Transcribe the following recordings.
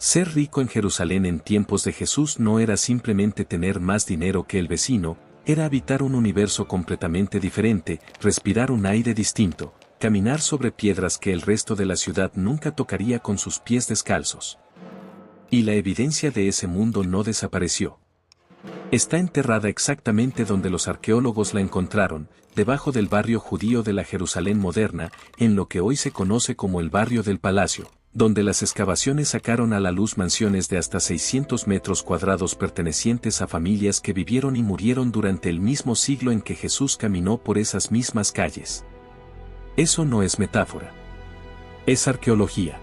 Ser rico en Jerusalén en tiempos de Jesús no era simplemente tener más dinero que el vecino, era habitar un universo completamente diferente, respirar un aire distinto, caminar sobre piedras que el resto de la ciudad nunca tocaría con sus pies descalzos. Y la evidencia de ese mundo no desapareció. Está enterrada exactamente donde los arqueólogos la encontraron, debajo del barrio judío de la Jerusalén moderna, en lo que hoy se conoce como el barrio del Palacio, donde las excavaciones sacaron a la luz mansiones de hasta 600 metros cuadrados pertenecientes a familias que vivieron y murieron durante el mismo siglo en que Jesús caminó por esas mismas calles. Eso no es metáfora. Es arqueología.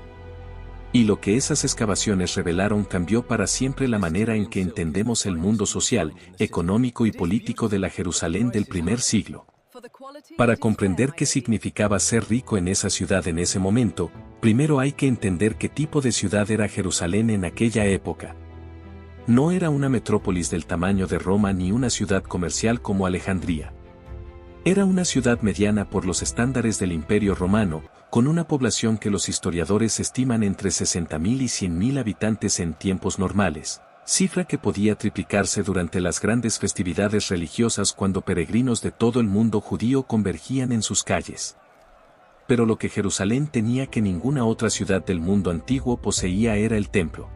Y lo que esas excavaciones revelaron cambió para siempre la manera en que entendemos el mundo social, económico y político de la Jerusalén del primer siglo. Para comprender qué significaba ser rico en esa ciudad en ese momento, primero hay que entender qué tipo de ciudad era Jerusalén en aquella época. No era una metrópolis del tamaño de Roma ni una ciudad comercial como Alejandría. Era una ciudad mediana por los estándares del Imperio Romano, con una población que los historiadores estiman entre 60.000 y 100.000 habitantes en tiempos normales, cifra que podía triplicarse durante las grandes festividades religiosas cuando peregrinos de todo el mundo judío convergían en sus calles. Pero lo que Jerusalén tenía que ninguna otra ciudad del mundo antiguo poseía era el templo.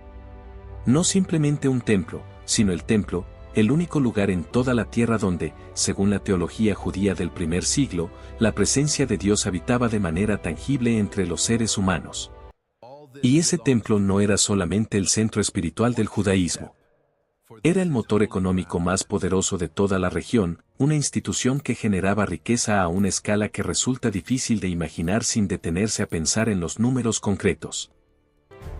No simplemente un templo, sino el templo, el único lugar en toda la tierra donde, según la teología judía del primer siglo, la presencia de Dios habitaba de manera tangible entre los seres humanos. Y ese templo no era solamente el centro espiritual del judaísmo. Era el motor económico más poderoso de toda la región, una institución que generaba riqueza a una escala que resulta difícil de imaginar sin detenerse a pensar en los números concretos.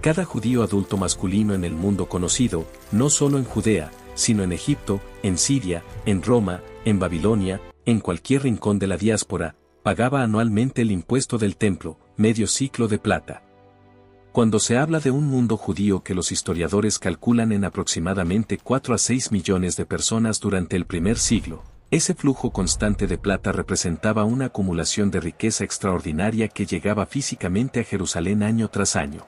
Cada judío adulto masculino en el mundo conocido, no solo en Judea, sino en Egipto, en Siria, en Roma, en Babilonia, en cualquier rincón de la diáspora, pagaba anualmente el impuesto del templo, medio siclo de plata. Cuando se habla de un mundo judío que los historiadores calculan en aproximadamente 4 a 6 millones de personas durante el primer siglo, ese flujo constante de plata representaba una acumulación de riqueza extraordinaria que llegaba físicamente a Jerusalén año tras año.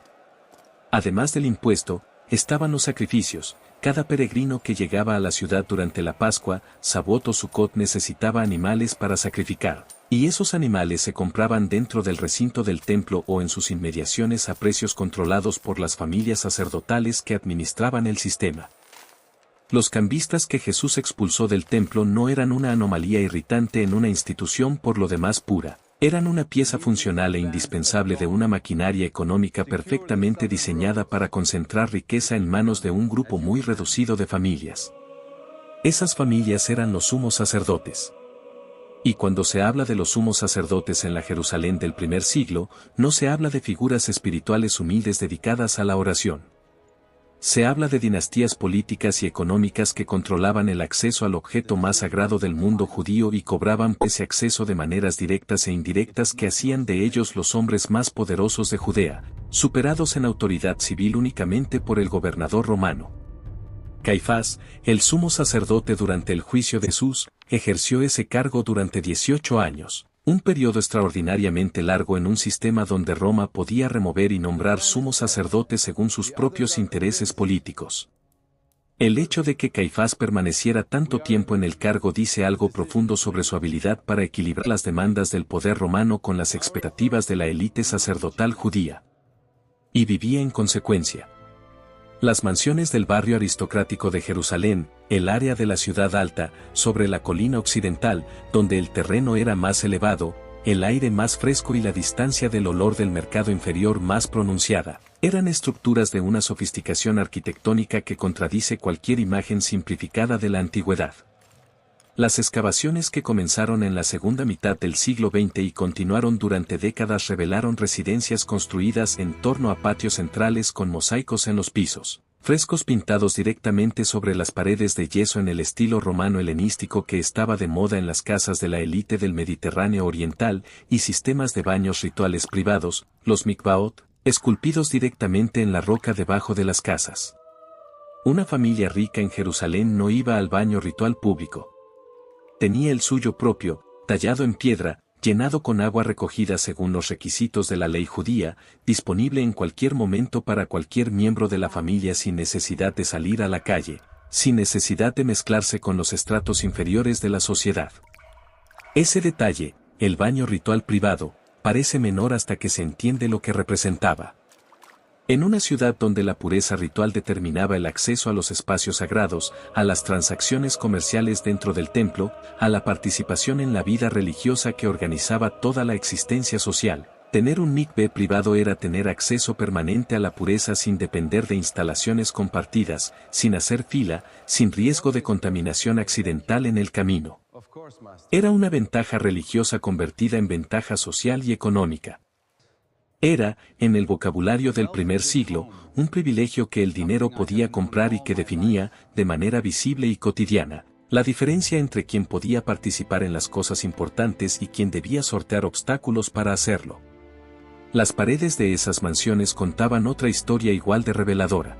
Además del impuesto, estaban los sacrificios. Cada peregrino que llegaba a la ciudad durante la Pascua, Sabot o Sucot necesitaba animales para sacrificar, y esos animales se compraban dentro del recinto del templo o en sus inmediaciones a precios controlados por las familias sacerdotales que administraban el sistema. Los cambistas que Jesús expulsó del templo no eran una anomalía irritante en una institución por lo demás pura. Eran una pieza funcional e indispensable de una maquinaria económica perfectamente diseñada para concentrar riqueza en manos de un grupo muy reducido de familias. Esas familias eran los sumos sacerdotes. Y cuando se habla de los sumos sacerdotes en la Jerusalén del primer siglo, no se habla de figuras espirituales humildes dedicadas a la oración. Se habla de dinastías políticas y económicas que controlaban el acceso al objeto más sagrado del mundo judío y cobraban ese acceso de maneras directas e indirectas que hacían de ellos los hombres más poderosos de Judea, superados en autoridad civil únicamente por el gobernador romano. Caifás, el sumo sacerdote durante el juicio de Jesús, ejerció ese cargo durante 18 años. Un periodo extraordinariamente largo en un sistema donde Roma podía remover y nombrar sumos sacerdotes según sus propios intereses políticos. El hecho de que Caifás permaneciera tanto tiempo en el cargo dice algo profundo sobre su habilidad para equilibrar las demandas del poder romano con las expectativas de la élite sacerdotal judía. Y vivía en consecuencia. Las mansiones del barrio aristocrático de Jerusalén, el área de la ciudad alta, sobre la colina occidental, donde el terreno era más elevado, el aire más fresco y la distancia del olor del mercado inferior más pronunciada, eran estructuras de una sofisticación arquitectónica que contradice cualquier imagen simplificada de la antigüedad. Las excavaciones que comenzaron en la segunda mitad del siglo XX y continuaron durante décadas revelaron residencias construidas en torno a patios centrales con mosaicos en los pisos, frescos pintados directamente sobre las paredes de yeso en el estilo romano helenístico que estaba de moda en las casas de la élite del Mediterráneo oriental, y sistemas de baños rituales privados, los mikvaot, esculpidos directamente en la roca debajo de las casas. Una familia rica en Jerusalén no iba al baño ritual público. Tenía el suyo propio, tallado en piedra, llenado con agua recogida según los requisitos de la ley judía, disponible en cualquier momento para cualquier miembro de la familia sin necesidad de salir a la calle, sin necesidad de mezclarse con los estratos inferiores de la sociedad. Ese detalle, el baño ritual privado, parece menor hasta que se entiende lo que representaba. En una ciudad donde la pureza ritual determinaba el acceso a los espacios sagrados, a las transacciones comerciales dentro del templo, a la participación en la vida religiosa que organizaba toda la existencia social, tener un mikvé privado era tener acceso permanente a la pureza sin depender de instalaciones compartidas, sin hacer fila, sin riesgo de contaminación accidental en el camino. Era una ventaja religiosa convertida en ventaja social y económica. Era, en el vocabulario del primer siglo, un privilegio que el dinero podía comprar y que definía, de manera visible y cotidiana, la diferencia entre quien podía participar en las cosas importantes y quien debía sortear obstáculos para hacerlo. Las paredes de esas mansiones contaban otra historia igual de reveladora.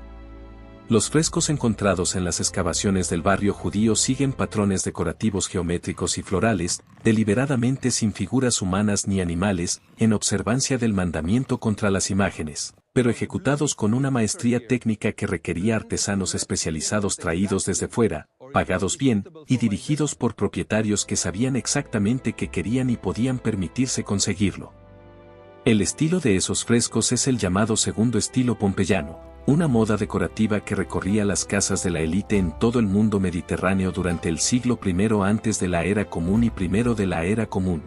Los frescos encontrados en las excavaciones del barrio judío siguen patrones decorativos geométricos y florales, deliberadamente sin figuras humanas ni animales, en observancia del mandamiento contra las imágenes, pero ejecutados con una maestría técnica que requería artesanos especializados traídos desde fuera, pagados bien, y dirigidos por propietarios que sabían exactamente qué querían y podían permitirse conseguirlo. El estilo de esos frescos es el llamado segundo estilo pompeyano, una moda decorativa que recorría las casas de la élite en todo el mundo mediterráneo durante el siglo I antes de la era común y primero de la era común.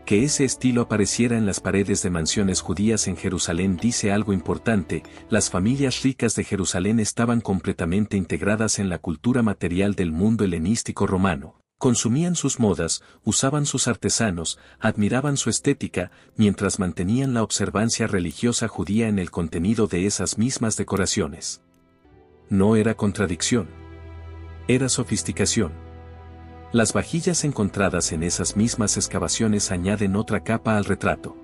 Que ese estilo apareciera en las paredes de mansiones judías en Jerusalén dice algo importante: las familias ricas de Jerusalén estaban completamente integradas en la cultura material del mundo helenístico romano. Consumían sus modas, usaban sus artesanos, admiraban su estética, mientras mantenían la observancia religiosa judía en el contenido de esas mismas decoraciones. No era contradicción. Era sofisticación. Las vajillas encontradas en esas mismas excavaciones añaden otra capa al retrato.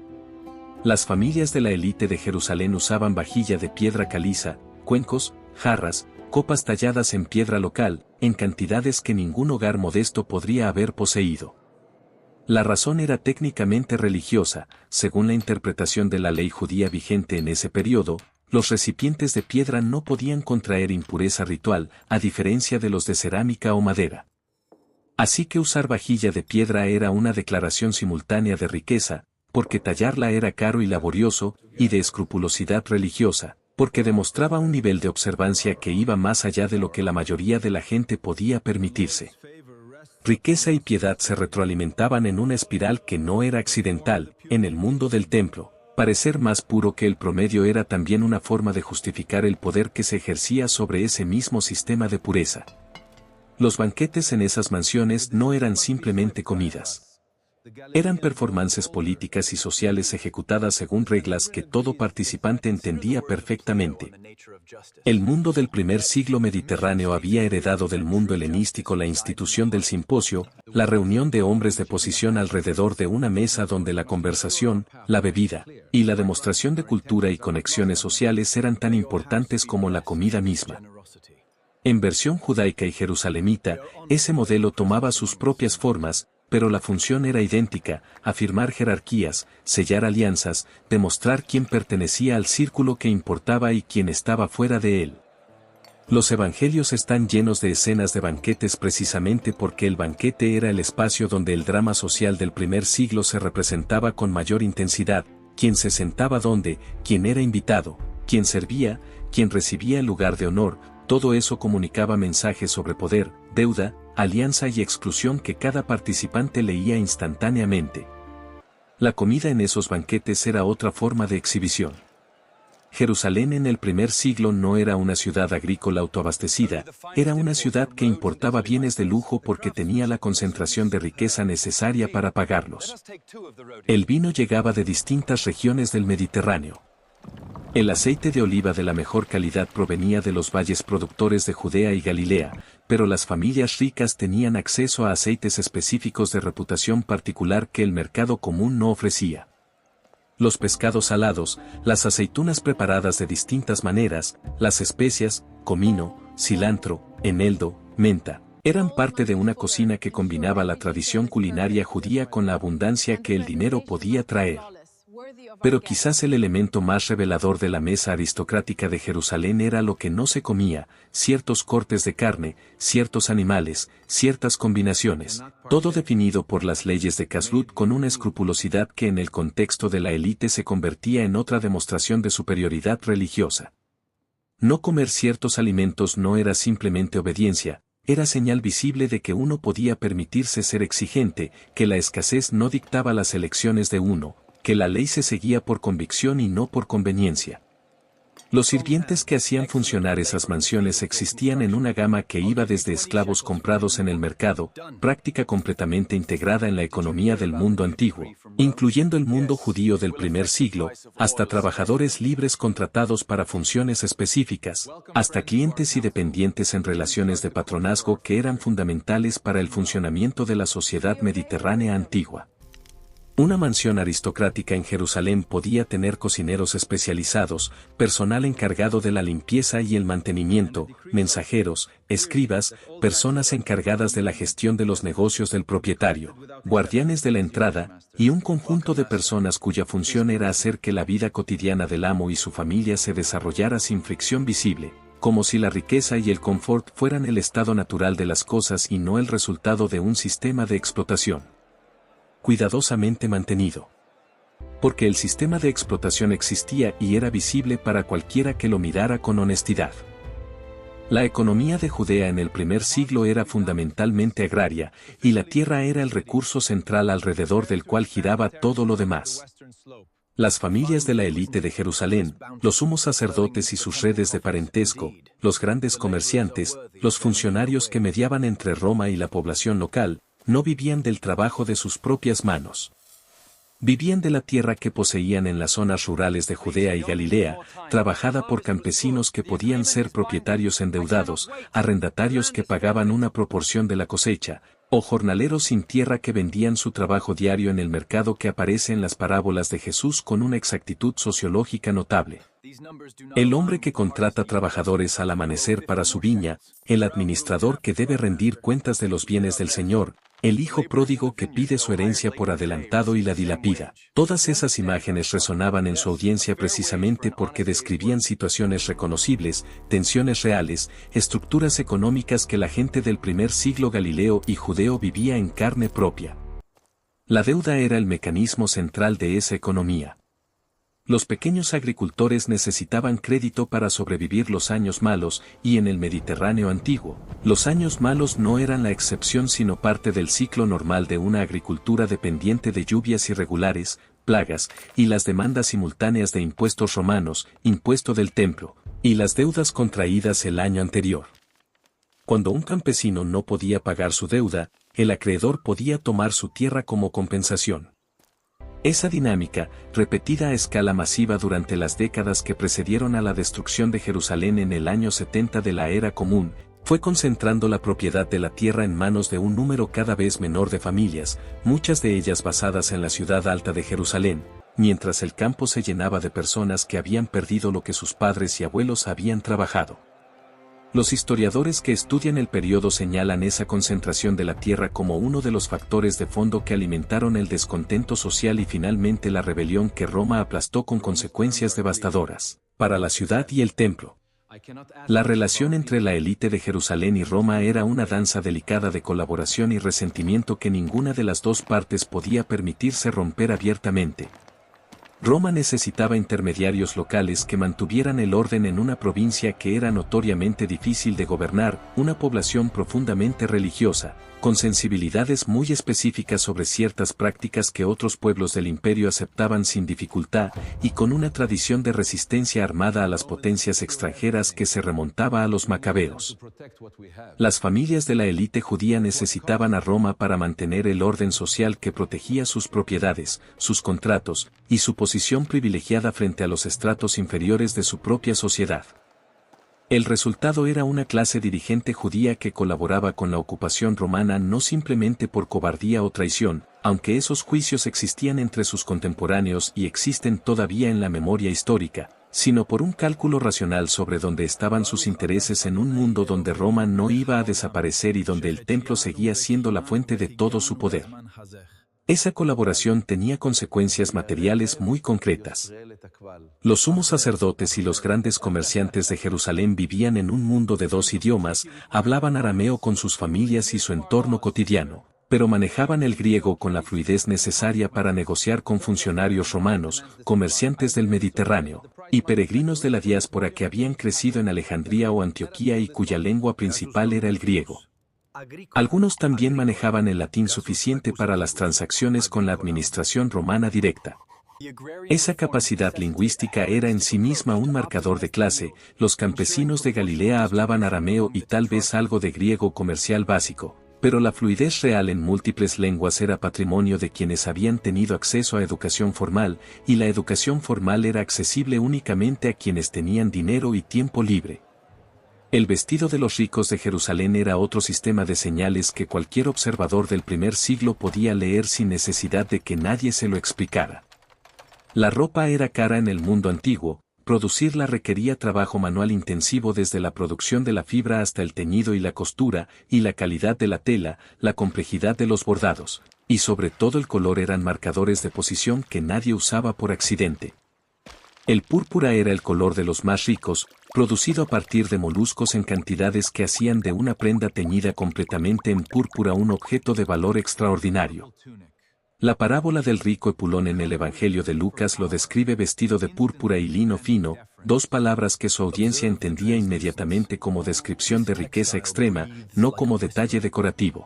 Las familias de la élite de Jerusalén usaban vajilla de piedra caliza, cuencos, jarras, copas talladas en piedra local, en cantidades que ningún hogar modesto podría haber poseído. La razón era técnicamente religiosa. Según la interpretación de la ley judía vigente en ese periodo, los recipientes de piedra no podían contraer impureza ritual, a diferencia de los de cerámica o madera. Así que usar vajilla de piedra era una declaración simultánea de riqueza, porque tallarla era caro y laborioso, y de escrupulosidad religiosa, porque demostraba un nivel de observancia que iba más allá de lo que la mayoría de la gente podía permitirse. Riqueza y piedad se retroalimentaban en una espiral que no era accidental. En el mundo del templo, parecer más puro que el promedio era también una forma de justificar el poder que se ejercía sobre ese mismo sistema de pureza. Los banquetes en esas mansiones no eran simplemente comidas. Eran performances políticas y sociales ejecutadas según reglas que todo participante entendía perfectamente. El mundo del primer siglo mediterráneo había heredado del mundo helenístico la institución del simposio, la reunión de hombres de posición alrededor de una mesa donde la conversación, la bebida, y la demostración de cultura y conexiones sociales eran tan importantes como la comida misma. En versión judaica y jerusalemita, ese modelo tomaba sus propias formas, pero la función era idéntica: afirmar jerarquías, sellar alianzas, demostrar quién pertenecía al círculo que importaba y quién estaba fuera de él. Los evangelios están llenos de escenas de banquetes precisamente porque el banquete era el espacio donde el drama social del primer siglo se representaba con mayor intensidad: quién se sentaba dónde, quién era invitado, quién servía, quién recibía el lugar de honor. Todo eso comunicaba mensajes sobre poder, deuda, alianza y exclusión que cada participante leía instantáneamente. La comida en esos banquetes era otra forma de exhibición. Jerusalén en el primer siglo no era una ciudad agrícola autoabastecida, era una ciudad que importaba bienes de lujo porque tenía la concentración de riqueza necesaria para pagarlos. El vino llegaba de distintas regiones del Mediterráneo. El aceite de oliva de la mejor calidad provenía de los valles productores de Judea y Galilea, pero las familias ricas tenían acceso a aceites específicos de reputación particular que el mercado común no ofrecía. Los pescados salados, las aceitunas preparadas de distintas maneras, las especias, comino, cilantro, eneldo, menta, Eran parte de una cocina que combinaba la tradición culinaria judía con la abundancia que el dinero podía traer. Pero quizás el elemento más revelador de la mesa aristocrática de Jerusalén era lo que no se comía, ciertos cortes de carne, ciertos animales, ciertas combinaciones, todo definido por las leyes de Kashrut con una escrupulosidad que en el contexto de la élite se convertía en otra demostración de superioridad religiosa. No comer ciertos alimentos no era simplemente obediencia, era señal visible de que uno podía permitirse ser exigente, que la escasez no dictaba las elecciones de uno, que la ley se seguía por convicción y no por conveniencia. Los sirvientes que hacían funcionar esas mansiones existían en una gama que iba desde esclavos comprados en el mercado, práctica completamente integrada en la economía del mundo antiguo, incluyendo el mundo judío del primer siglo, hasta trabajadores libres contratados para funciones específicas, hasta clientes y dependientes en relaciones de patronazgo que eran fundamentales para el funcionamiento de la sociedad mediterránea antigua. Una mansión aristocrática en Jerusalén podía tener cocineros especializados, personal encargado de la limpieza y el mantenimiento, mensajeros, escribas, personas encargadas de la gestión de los negocios del propietario, guardianes de la entrada, y un conjunto de personas cuya función era hacer que la vida cotidiana del amo y su familia se desarrollara sin fricción visible, como si la riqueza y el confort fueran el estado natural de las cosas y no el resultado de un sistema de explotación cuidadosamente mantenido. Porque el sistema de explotación existía y era visible para cualquiera que lo mirara con honestidad. La economía de Judea en el primer siglo era fundamentalmente agraria, y la tierra era el recurso central alrededor del cual giraba todo lo demás. Las familias de la élite de Jerusalén, los sumos sacerdotes y sus redes de parentesco, los grandes comerciantes, los funcionarios que mediaban entre Roma y la población local, no vivían del trabajo de sus propias manos. Vivían de la tierra que poseían en las zonas rurales de Judea y Galilea, trabajada por campesinos que podían ser propietarios endeudados, arrendatarios que pagaban una proporción de la cosecha, o jornaleros sin tierra que vendían su trabajo diario en el mercado que aparece en las parábolas de Jesús con una exactitud sociológica notable. El hombre que contrata trabajadores al amanecer para su viña, el administrador que debe rendir cuentas de los bienes del Señor, el hijo pródigo que pide su herencia por adelantado y la dilapida. Todas esas imágenes resonaban en su audiencia precisamente porque describían situaciones reconocibles, tensiones reales, estructuras económicas que la gente del primer siglo galileo y judeo vivía en carne propia. La deuda era el mecanismo central de esa economía. Los pequeños agricultores necesitaban crédito para sobrevivir los años malos, y en el Mediterráneo antiguo, los años malos no eran la excepción sino parte del ciclo normal de una agricultura dependiente de lluvias irregulares, plagas, y las demandas simultáneas de impuestos romanos, impuesto del templo, y las deudas contraídas el año anterior. Cuando un campesino no podía pagar su deuda, el acreedor podía tomar su tierra como compensación. Esa dinámica, repetida a escala masiva durante las décadas que precedieron a la destrucción de Jerusalén en el año 70 de la Era Común, fue concentrando la propiedad de la tierra en manos de un número cada vez menor de familias, muchas de ellas basadas en la ciudad alta de Jerusalén, mientras el campo se llenaba de personas que habían perdido lo que sus padres y abuelos habían trabajado. Los historiadores que estudian el periodo señalan esa concentración de la tierra como uno de los factores de fondo que alimentaron el descontento social y finalmente la rebelión que Roma aplastó con consecuencias devastadoras para la ciudad y el templo. La relación entre la élite de Jerusalén y Roma era una danza delicada de colaboración y resentimiento que ninguna de las dos partes podía permitirse romper abiertamente. Roma necesitaba intermediarios locales que mantuvieran el orden en una provincia que era notoriamente difícil de gobernar, una población profundamente religiosa, con sensibilidades muy específicas sobre ciertas prácticas que otros pueblos del imperio aceptaban sin dificultad, y con una tradición de resistencia armada a las potencias extranjeras que se remontaba a los macabeos. Las familias de la élite judía necesitaban a Roma para mantener el orden social que protegía sus propiedades, sus contratos, y su posición privilegiada frente a los estratos inferiores de su propia sociedad. El resultado era una clase dirigente judía que colaboraba con la ocupación romana no simplemente por cobardía o traición, aunque esos juicios existían entre sus contemporáneos y existen todavía en la memoria histórica, sino por un cálculo racional sobre dónde estaban sus intereses en un mundo donde Roma no iba a desaparecer y donde el templo seguía siendo la fuente de todo su poder. Esa colaboración tenía consecuencias materiales muy concretas. Los sumos sacerdotes y los grandes comerciantes de Jerusalén vivían en un mundo de dos idiomas, hablaban arameo con sus familias y su entorno cotidiano, pero manejaban el griego con la fluidez necesaria para negociar con funcionarios romanos, comerciantes del Mediterráneo, y peregrinos de la diáspora que habían crecido en Alejandría o Antioquía y cuya lengua principal era el griego. Algunos también manejaban el latín suficiente para las transacciones con la administración romana directa. Esa capacidad lingüística era en sí misma un marcador de clase. Los campesinos de Galilea hablaban arameo y tal vez algo de griego comercial básico, pero la fluidez real en múltiples lenguas era patrimonio de quienes habían tenido acceso a educación formal, y la educación formal era accesible únicamente a quienes tenían dinero y tiempo libre. El vestido de los ricos de Jerusalén era otro sistema de señales que cualquier observador del primer siglo podía leer sin necesidad de que nadie se lo explicara. La ropa era cara en el mundo antiguo, producirla requería trabajo manual intensivo desde la producción de la fibra hasta el teñido y la costura, y la calidad de la tela, la complejidad de los bordados, y sobre todo el color eran marcadores de posición que nadie usaba por accidente. El púrpura era el color de los más ricos, producido a partir de moluscos en cantidades que hacían de una prenda teñida completamente en púrpura un objeto de valor extraordinario. La parábola del rico Epulón en el Evangelio de Lucas lo describe vestido de púrpura y lino fino, dos palabras que su audiencia entendía inmediatamente como descripción de riqueza extrema, no como detalle decorativo.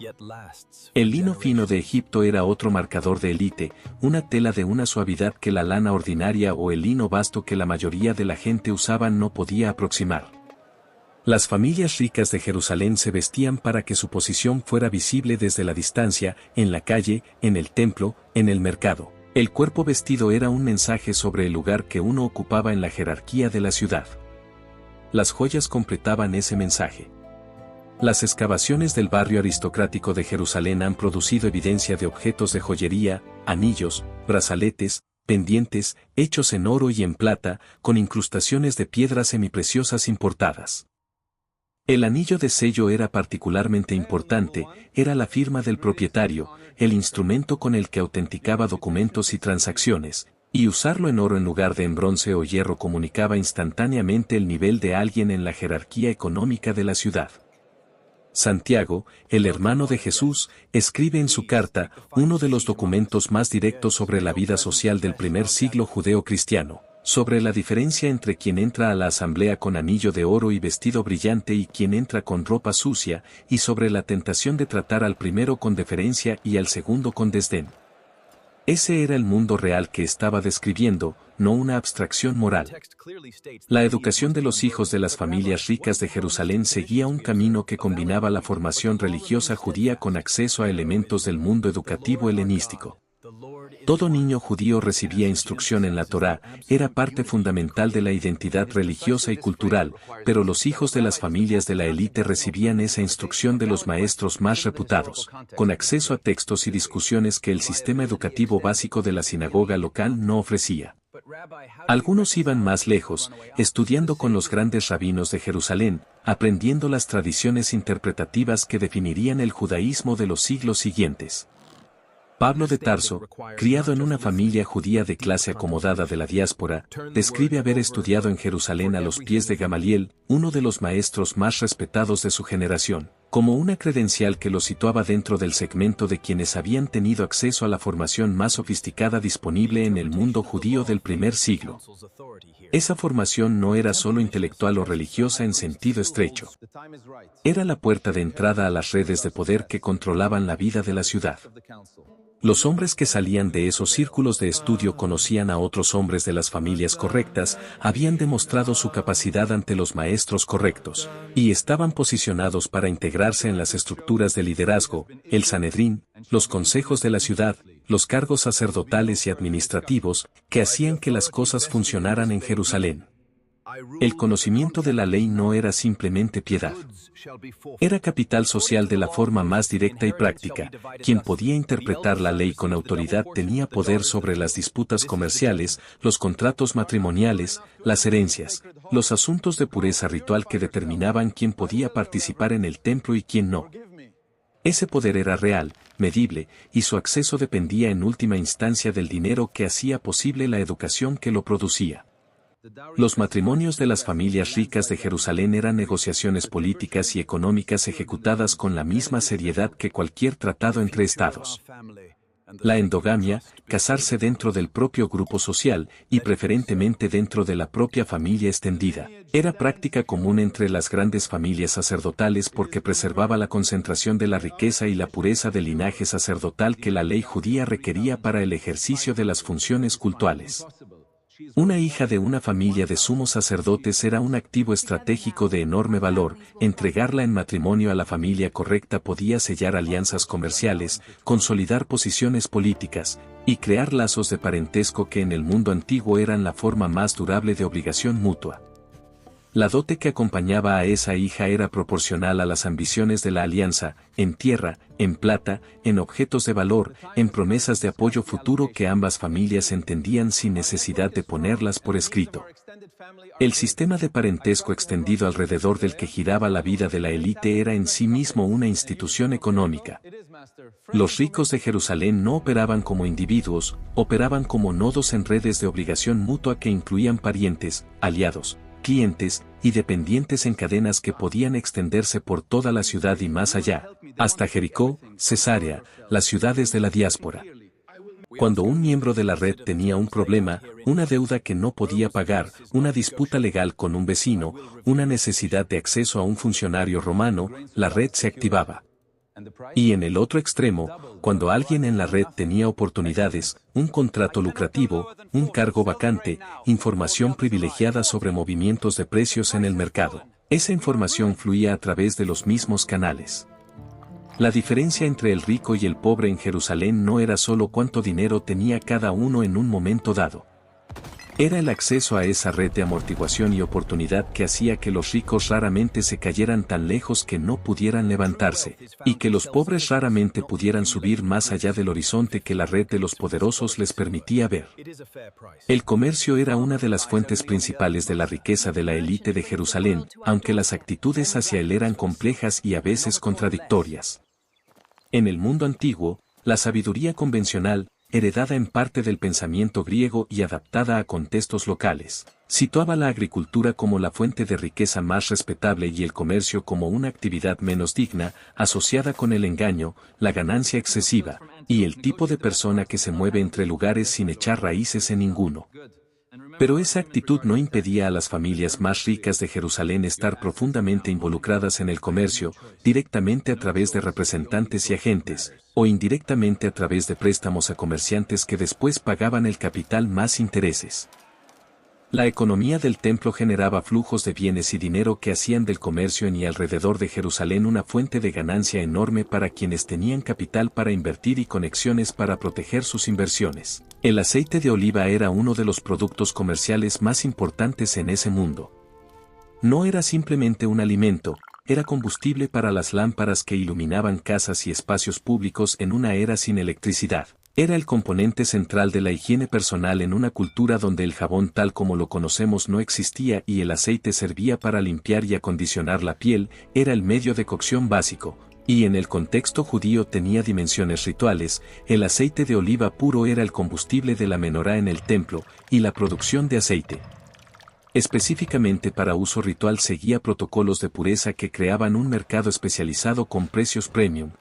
El lino fino de Egipto era otro marcador de élite, una tela de una suavidad que la lana ordinaria o el lino vasto que la mayoría de la gente usaba no podía aproximar. Las familias ricas de Jerusalén se vestían para que su posición fuera visible desde la distancia, en la calle, en el templo, en el mercado. El cuerpo vestido era un mensaje sobre el lugar que uno ocupaba en la jerarquía de la ciudad. Las joyas completaban ese mensaje. Las excavaciones del barrio aristocrático de Jerusalén han producido evidencia de objetos de joyería, anillos, brazaletes, pendientes, hechos en oro y en plata, con incrustaciones de piedras semipreciosas importadas. El anillo de sello era particularmente importante, era la firma del propietario, el instrumento con el que autenticaba documentos y transacciones, y usarlo en oro en lugar de en bronce o hierro comunicaba instantáneamente el nivel de alguien en la jerarquía económica de la ciudad. Santiago, el hermano de Jesús, escribe en su carta uno de los documentos más directos sobre la vida social del primer siglo judeo-cristiano, sobre la diferencia entre quien entra a la asamblea con anillo de oro y vestido brillante y quien entra con ropa sucia, y sobre la tentación de tratar al primero con deferencia y al segundo con desdén. Ese era el mundo real que estaba describiendo, no una abstracción moral. La educación de los hijos de las familias ricas de Jerusalén seguía un camino que combinaba la formación religiosa judía con acceso a elementos del mundo educativo helenístico. Todo niño judío recibía instrucción en la Torá, era parte fundamental de la identidad religiosa y cultural, pero los hijos de las familias de la élite recibían esa instrucción de los maestros más reputados, con acceso a textos y discusiones que el sistema educativo básico de la sinagoga local no ofrecía. Algunos iban más lejos, estudiando con los grandes rabinos de Jerusalén, aprendiendo las tradiciones interpretativas que definirían el judaísmo de los siglos siguientes. Pablo de Tarso, criado en una familia judía de clase acomodada de la diáspora, describe haber estudiado en Jerusalén a los pies de Gamaliel, uno de los maestros más respetados de su generación, como una credencial que lo situaba dentro del segmento de quienes habían tenido acceso a la formación más sofisticada disponible en el mundo judío del primer siglo. Esa formación no era solo intelectual o religiosa en sentido estrecho. Era la puerta de entrada a las redes de poder que controlaban la vida de la ciudad. Los hombres que salían de esos círculos de estudio conocían a otros hombres de las familias correctas, habían demostrado su capacidad ante los maestros correctos, y estaban posicionados para integrarse en las estructuras de liderazgo, el Sanedrín, los consejos de la ciudad, los cargos sacerdotales y administrativos, que hacían que las cosas funcionaran en Jerusalén. El conocimiento de la ley no era simplemente piedad. Era capital social de la forma más directa y práctica. Quien podía interpretar la ley con autoridad tenía poder sobre las disputas comerciales, los contratos matrimoniales, las herencias, los asuntos de pureza ritual que determinaban quién podía participar en el templo y quién no. Ese poder era real, medible, y su acceso dependía en última instancia del dinero que hacía posible la educación que lo producía. Los matrimonios de las familias ricas de Jerusalén eran negociaciones políticas y económicas ejecutadas con la misma seriedad que cualquier tratado entre estados. La endogamia, casarse dentro del propio grupo social, y preferentemente dentro de la propia familia extendida, era práctica común entre las grandes familias sacerdotales porque preservaba la concentración de la riqueza y la pureza del linaje sacerdotal que la ley judía requería para el ejercicio de las funciones cultuales. Una hija de una familia de sumos sacerdotes era un activo estratégico de enorme valor. Entregarla en matrimonio a la familia correcta podía sellar alianzas comerciales, consolidar posiciones políticas, y crear lazos de parentesco que en el mundo antiguo eran la forma más durable de obligación mutua. La dote que acompañaba a esa hija era proporcional a las ambiciones de la alianza, en tierra, en plata, en objetos de valor, en promesas de apoyo futuro que ambas familias entendían sin necesidad de ponerlas por escrito. El sistema de parentesco extendido alrededor del que giraba la vida de la élite era en sí mismo una institución económica. Los ricos de Jerusalén no operaban como individuos, operaban como nodos en redes de obligación mutua que incluían parientes, aliados, clientes y dependientes en cadenas que podían extenderse por toda la ciudad y más allá, hasta Jericó, Cesarea, las ciudades de la diáspora. Cuando un miembro de la red tenía un problema, una deuda que no podía pagar, una disputa legal con un vecino, una necesidad de acceso a un funcionario romano, la red se activaba. Y en el otro extremo, cuando alguien en la red tenía oportunidades, un contrato lucrativo, un cargo vacante, información privilegiada sobre movimientos de precios en el mercado, esa información fluía a través de los mismos canales. La diferencia entre el rico y el pobre en Jerusalén no era solo cuánto dinero tenía cada uno en un momento dado. Era el acceso a esa red de amortiguación y oportunidad que hacía que los ricos raramente se cayeran tan lejos que no pudieran levantarse, y que los pobres raramente pudieran subir más allá del horizonte que la red de los poderosos les permitía ver. El comercio era una de las fuentes principales de la riqueza de la élite de Jerusalén, aunque las actitudes hacia él eran complejas y a veces contradictorias. En el mundo antiguo, la sabiduría convencional, heredada en parte del pensamiento griego y adaptada a contextos locales, situaba la agricultura como la fuente de riqueza más respetable y el comercio como una actividad menos digna, asociada con el engaño, la ganancia excesiva, y el tipo de persona que se mueve entre lugares sin echar raíces en ninguno. Pero esa actitud no impedía a las familias más ricas de Jerusalén estar profundamente involucradas en el comercio, directamente a través de representantes y agentes, o indirectamente a través de préstamos a comerciantes que después pagaban el capital más intereses. La economía del templo generaba flujos de bienes y dinero que hacían del comercio en y alrededor de Jerusalén una fuente de ganancia enorme para quienes tenían capital para invertir y conexiones para proteger sus inversiones. El aceite de oliva era uno de los productos comerciales más importantes en ese mundo. No era simplemente un alimento, era combustible para las lámparas que iluminaban casas y espacios públicos en una era sin electricidad. Era el componente central de la higiene personal en una cultura donde el jabón tal como lo conocemos no existía y el aceite servía para limpiar y acondicionar la piel, era el medio de cocción básico, y en el contexto judío tenía dimensiones rituales. El aceite de oliva puro era el combustible de la menorá en el templo, y la producción de aceite, específicamente para uso ritual, seguía protocolos de pureza que creaban un mercado especializado con precios premium.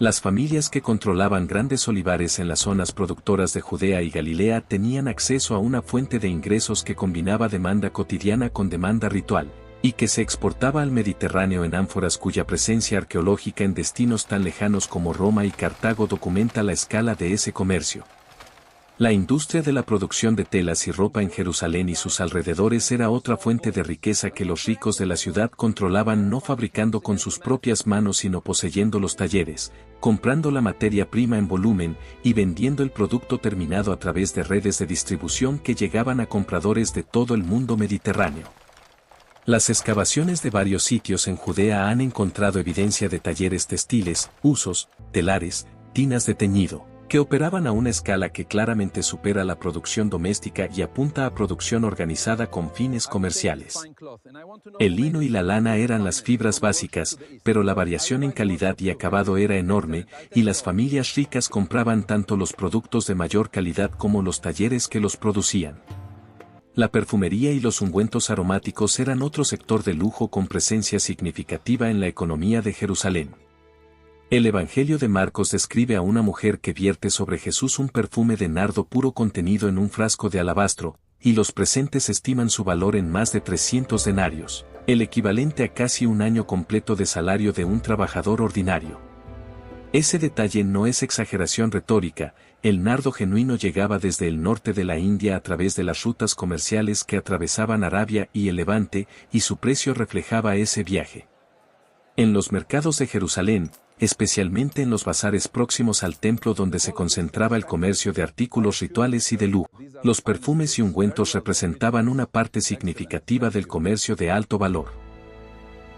Las familias que controlaban grandes olivares en las zonas productoras de Judea y Galilea tenían acceso a una fuente de ingresos que combinaba demanda cotidiana con demanda ritual, y que se exportaba al Mediterráneo en ánforas cuya presencia arqueológica en destinos tan lejanos como Roma y Cartago documenta la escala de ese comercio. La industria de la producción de telas y ropa en Jerusalén y sus alrededores era otra fuente de riqueza que los ricos de la ciudad controlaban, no fabricando con sus propias manos sino poseyendo los talleres, comprando la materia prima en volumen y vendiendo el producto terminado a través de redes de distribución que llegaban a compradores de todo el mundo mediterráneo. Las excavaciones de varios sitios en Judea han encontrado evidencia de talleres textiles, usos, telares, tinas de teñido, que operaban a una escala que claramente supera la producción doméstica y apunta a producción organizada con fines comerciales. El lino y la lana eran las fibras básicas, pero la variación en calidad y acabado era enorme, y las familias ricas compraban tanto los productos de mayor calidad como los talleres que los producían. La perfumería y los ungüentos aromáticos eran otro sector de lujo con presencia significativa en la economía de Jerusalén. El Evangelio de Marcos describe a una mujer que vierte sobre Jesús un perfume de nardo puro contenido en un frasco de alabastro, y los presentes estiman su valor en más de 300 denarios, el equivalente a casi un año completo de salario de un trabajador ordinario. Ese detalle no es exageración retórica, el nardo genuino llegaba desde el norte de la India a través de las rutas comerciales que atravesaban Arabia y el Levante, y su precio reflejaba ese viaje. En los mercados de Jerusalén, especialmente en los bazares próximos al templo donde se concentraba el comercio de artículos rituales y de lujo, los perfumes y ungüentos representaban una parte significativa del comercio de alto valor.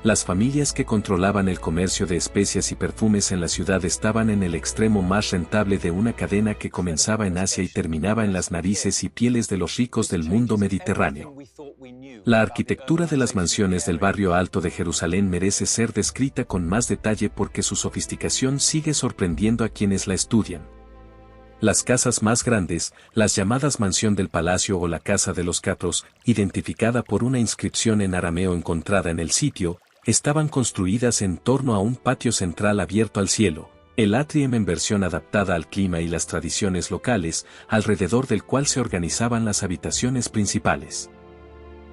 Las familias que controlaban el comercio de especias y perfumes en la ciudad estaban en el extremo más rentable de una cadena que comenzaba en Asia y terminaba en las narices y pieles de los ricos del mundo mediterráneo. La arquitectura de las mansiones del barrio alto de Jerusalén merece ser descrita con más detalle porque su sofisticación sigue sorprendiendo a quienes la estudian. Las casas más grandes, las llamadas mansión del palacio o la casa de los capros, identificada por una inscripción en arameo encontrada en el sitio, estaban construidas en torno a un patio central abierto al cielo, el atrium en versión adaptada al clima y las tradiciones locales, alrededor del cual se organizaban las habitaciones principales.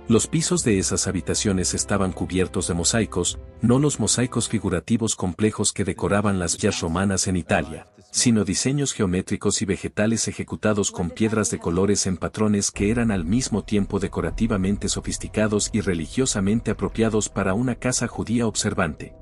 Los pisos de esas habitaciones estaban cubiertos de mosaicos, no los mosaicos figurativos complejos que decoraban las villas romanas en Italia, sino diseños geométricos y vegetales ejecutados con piedras de colores en patrones que eran al mismo tiempo decorativamente sofisticados y religiosamente apropiados para una casa judía observante.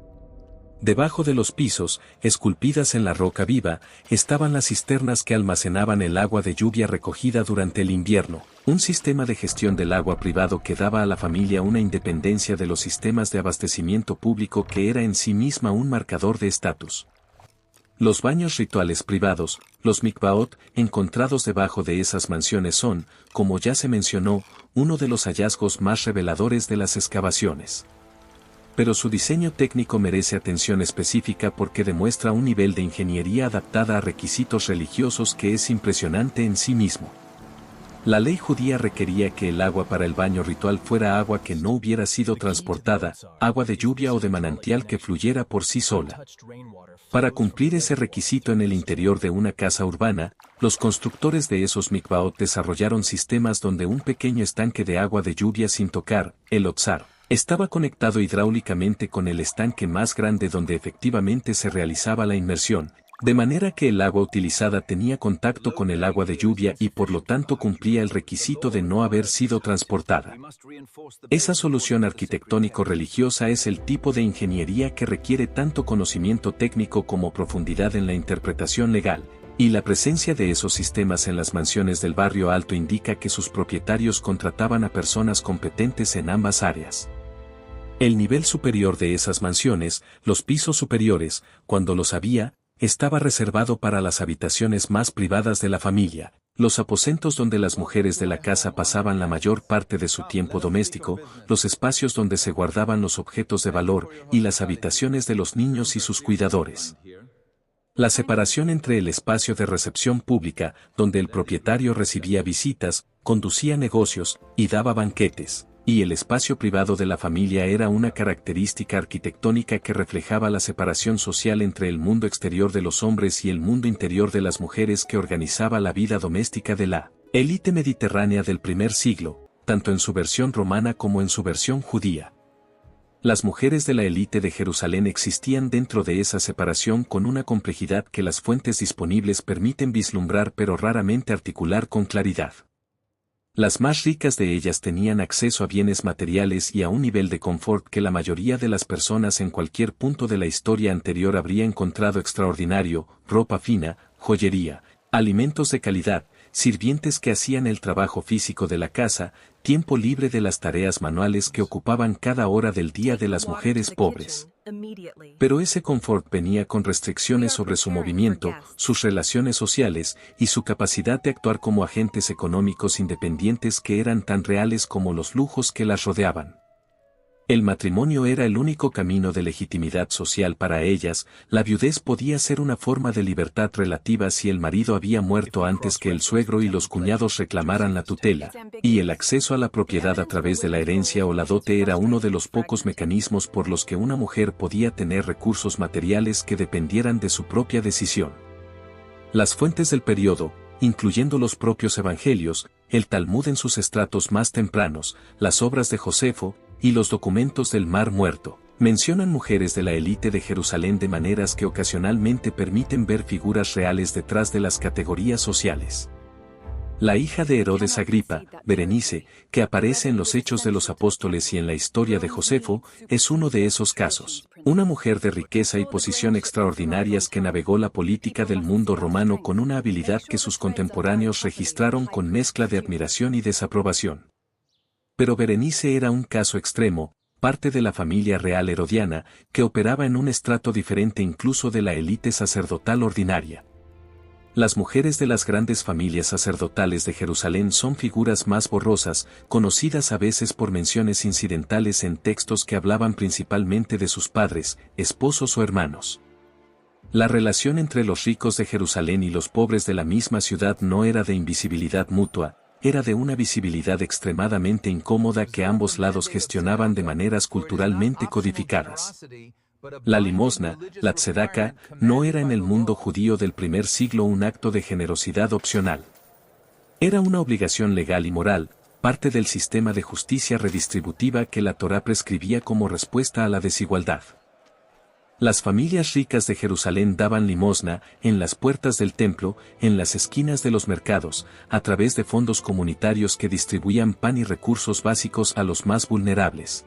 Debajo de los pisos, esculpidas en la roca viva, estaban las cisternas que almacenaban el agua de lluvia recogida durante el invierno, un sistema de gestión del agua privado que daba a la familia una independencia de los sistemas de abastecimiento público que era en sí misma un marcador de estatus. Los baños rituales privados, los mikvaot, encontrados debajo de esas mansiones son, como ya se mencionó, uno de los hallazgos más reveladores de las excavaciones. Pero su diseño técnico merece atención específica porque demuestra un nivel de ingeniería adaptada a requisitos religiosos que es impresionante en sí mismo. La ley judía requería que el agua para el baño ritual fuera agua que no hubiera sido transportada, agua de lluvia o de manantial que fluyera por sí sola. Para cumplir ese requisito en el interior de una casa urbana, los constructores de esos mikvaot desarrollaron sistemas donde un pequeño estanque de agua de lluvia sin tocar, el otzar, estaba conectado hidráulicamente con el estanque más grande donde efectivamente se realizaba la inmersión, de manera que el agua utilizada tenía contacto con el agua de lluvia y por lo tanto cumplía el requisito de no haber sido transportada. Esa solución arquitectónico-religiosa es el tipo de ingeniería que requiere tanto conocimiento técnico como profundidad en la interpretación legal, y la presencia de esos sistemas en las mansiones del barrio alto indica que sus propietarios contrataban a personas competentes en ambas áreas. El nivel superior de esas mansiones, los pisos superiores, cuando los había, estaba reservado para las habitaciones más privadas de la familia, los aposentos donde las mujeres de la casa pasaban la mayor parte de su tiempo doméstico, los espacios donde se guardaban los objetos de valor y las habitaciones de los niños y sus cuidadores. La separación entre el espacio de recepción pública, donde el propietario recibía visitas, conducía negocios y daba banquetes, y el espacio privado de la familia era una característica arquitectónica que reflejaba la separación social entre el mundo exterior de los hombres y el mundo interior de las mujeres que organizaba la vida doméstica de la élite mediterránea del primer siglo, tanto en su versión romana como en su versión judía. Las mujeres de la élite de Jerusalén existían dentro de esa separación con una complejidad que las fuentes disponibles permiten vislumbrar pero raramente articular con claridad. Las más ricas de ellas tenían acceso a bienes materiales y a un nivel de confort que la mayoría de las personas en cualquier punto de la historia anterior habría encontrado extraordinario: ropa fina, joyería, alimentos de calidad, sirvientes que hacían el trabajo físico de la casa, tiempo libre de las tareas manuales que ocupaban cada hora del día de las mujeres pobres. Pero ese confort venía con restricciones sobre su movimiento, sus relaciones sociales y su capacidad de actuar como agentes económicos independientes que eran tan reales como los lujos que las rodeaban. El matrimonio era el único camino de legitimidad social para ellas. La viudez podía ser una forma de libertad relativa si el marido había muerto antes que el suegro y los cuñados reclamaran la tutela, y el acceso a la propiedad a través de la herencia o la dote era uno de los pocos mecanismos por los que una mujer podía tener recursos materiales que dependieran de su propia decisión. Las fuentes del periodo, incluyendo los propios evangelios, el Talmud en sus estratos más tempranos, las obras de Josefo, y los documentos del Mar Muerto, mencionan mujeres de la élite de Jerusalén de maneras que ocasionalmente permiten ver figuras reales detrás de las categorías sociales. La hija de Herodes Agripa, Berenice, que aparece en los Hechos de los Apóstoles y en la historia de Josefo, es uno de esos casos. Una mujer de riqueza y posición extraordinarias que navegó la política del mundo romano con una habilidad que sus contemporáneos registraron con mezcla de admiración y desaprobación. Pero Berenice era un caso extremo, parte de la familia real herodiana, que operaba en un estrato diferente incluso de la élite sacerdotal ordinaria. Las mujeres de las grandes familias sacerdotales de Jerusalén son figuras más borrosas, conocidas a veces por menciones incidentales en textos que hablaban principalmente de sus padres, esposos o hermanos. La relación entre los ricos de Jerusalén y los pobres de la misma ciudad no era de invisibilidad mutua, era de una visibilidad extremadamente incómoda que ambos lados gestionaban de maneras culturalmente codificadas. La limosna, la tzedaka, no era en el mundo judío del primer siglo un acto de generosidad opcional. Era una obligación legal y moral, parte del sistema de justicia redistributiva que la Torá prescribía como respuesta a la desigualdad. Las familias ricas de Jerusalén daban limosna en las puertas del templo, en las esquinas de los mercados, a través de fondos comunitarios que distribuían pan y recursos básicos a los más vulnerables.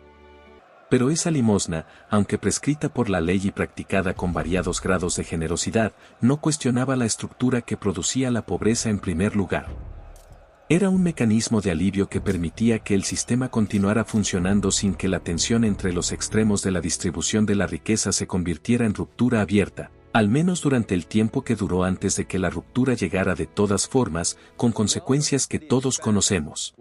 Pero esa limosna, aunque prescrita por la ley y practicada con variados grados de generosidad, no cuestionaba la estructura que producía la pobreza en primer lugar. Era un mecanismo de alivio que permitía que el sistema continuara funcionando sin que la tensión entre los extremos de la distribución de la riqueza se convirtiera en ruptura abierta, al menos durante el tiempo que duró antes de que la ruptura llegara de todas formas, con consecuencias que todos conocemos.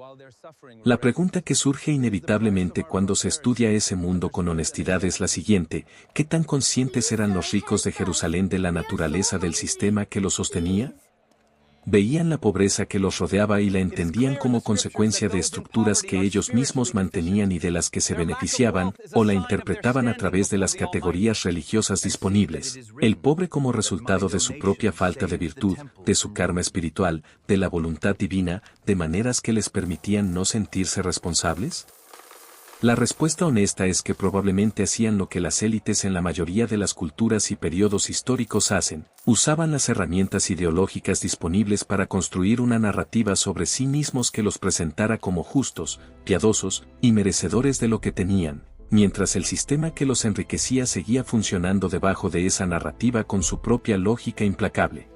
La pregunta que surge inevitablemente cuando se estudia ese mundo con honestidad es la siguiente: ¿qué tan conscientes eran los ricos de Jerusalén de la naturaleza del sistema que los sostenía? Veían la pobreza que los rodeaba y la entendían como consecuencia de estructuras que ellos mismos mantenían y de las que se beneficiaban, o la interpretaban a través de las categorías religiosas disponibles, el pobre como resultado de su propia falta de virtud, de su karma espiritual, de la voluntad divina, de maneras que les permitían no sentirse responsables. La respuesta honesta es que probablemente hacían lo que las élites en la mayoría de las culturas y periodos históricos hacen: usaban las herramientas ideológicas disponibles para construir una narrativa sobre sí mismos que los presentara como justos, piadosos y merecedores de lo que tenían, mientras el sistema que los enriquecía seguía funcionando debajo de esa narrativa con su propia lógica implacable.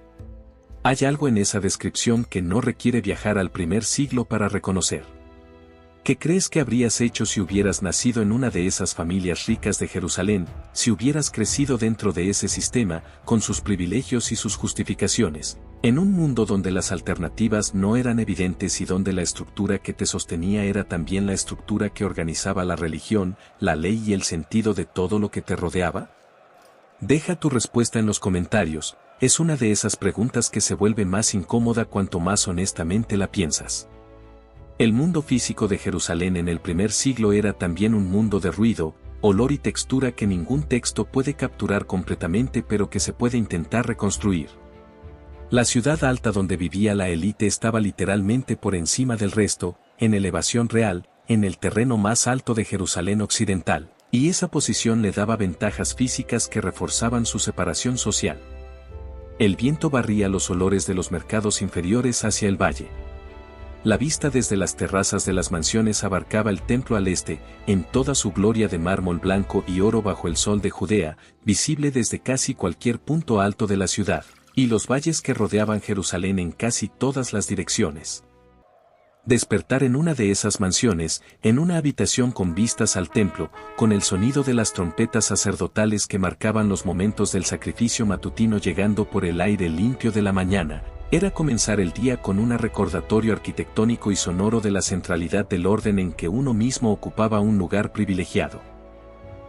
Hay algo en esa descripción que no requiere viajar al primer siglo para reconocer. ¿Qué crees que habrías hecho si hubieras nacido en una de esas familias ricas de Jerusalén, si hubieras crecido dentro de ese sistema, con sus privilegios y sus justificaciones, en un mundo donde las alternativas no eran evidentes y donde la estructura que te sostenía era también la estructura que organizaba la religión, la ley y el sentido de todo lo que te rodeaba? Deja tu respuesta en los comentarios. Es una de esas preguntas que se vuelve más incómoda cuanto más honestamente la piensas. El mundo físico de Jerusalén en el primer siglo era también un mundo de ruido, olor y textura que ningún texto puede capturar completamente, pero que se puede intentar reconstruir. La ciudad alta donde vivía la élite estaba literalmente por encima del resto, en elevación real, en el terreno más alto de Jerusalén occidental. Y esa posición le daba ventajas físicas que reforzaban su separación social. El viento barría los olores de los mercados inferiores hacia el valle. La vista desde las terrazas de las mansiones abarcaba el templo al este, en toda su gloria de mármol blanco y oro bajo el sol de Judea, visible desde casi cualquier punto alto de la ciudad, y los valles que rodeaban Jerusalén en casi todas las direcciones. Despertar en una de esas mansiones, en una habitación con vistas al templo, con el sonido de las trompetas sacerdotales que marcaban los momentos del sacrificio matutino llegando por el aire limpio de la mañana, era comenzar el día con un recordatorio arquitectónico y sonoro de la centralidad del orden en que uno mismo ocupaba un lugar privilegiado.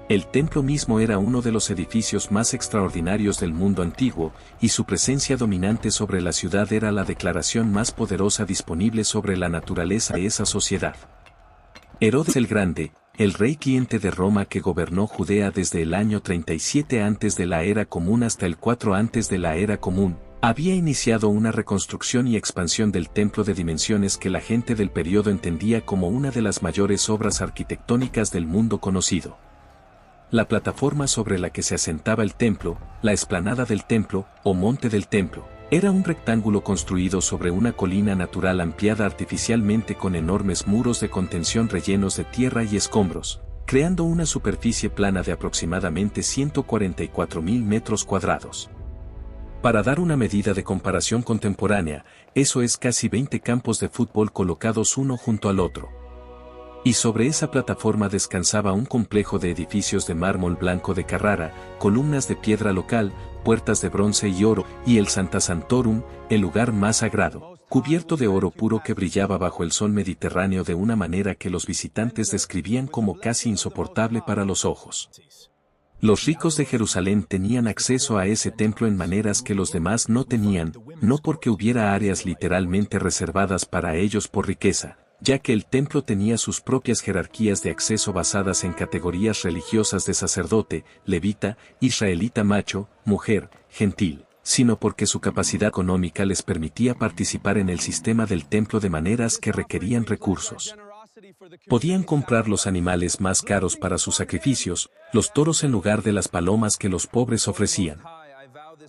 El templo mismo era uno de los edificios más extraordinarios del mundo antiguo, y su presencia dominante sobre la ciudad era la declaración más poderosa disponible sobre la naturaleza de esa sociedad. Herodes el Grande, el rey cliente de Roma que gobernó Judea desde el año 37 antes de la era común hasta el 4 antes de la era común, había iniciado una reconstrucción y expansión del templo de dimensiones que la gente del periodo entendía como una de las mayores obras arquitectónicas del mundo conocido. La plataforma sobre la que se asentaba el templo, la explanada del templo, o monte del templo, era un rectángulo construido sobre una colina natural ampliada artificialmente con enormes muros de contención rellenos de tierra y escombros, creando una superficie plana de aproximadamente 144.000 metros cuadrados. Para dar una medida de comparación contemporánea, eso es casi 20 campos de fútbol colocados uno junto al otro. Y sobre esa plataforma descansaba un complejo de edificios de mármol blanco de Carrara, columnas de piedra local, puertas de bronce y oro, y el Sancta Sanctorum, el lugar más sagrado, cubierto de oro puro que brillaba bajo el sol mediterráneo de una manera que los visitantes describían como casi insoportable para los ojos. Los ricos de Jerusalén tenían acceso a ese templo en maneras que los demás no tenían, no porque hubiera áreas literalmente reservadas para ellos por riqueza, ya que el templo tenía sus propias jerarquías de acceso basadas en categorías religiosas de sacerdote, levita, israelita macho, mujer, gentil, sino porque su capacidad económica les permitía participar en el sistema del templo de maneras que requerían recursos. Podían comprar los animales más caros para sus sacrificios, los toros en lugar de las palomas que los pobres ofrecían.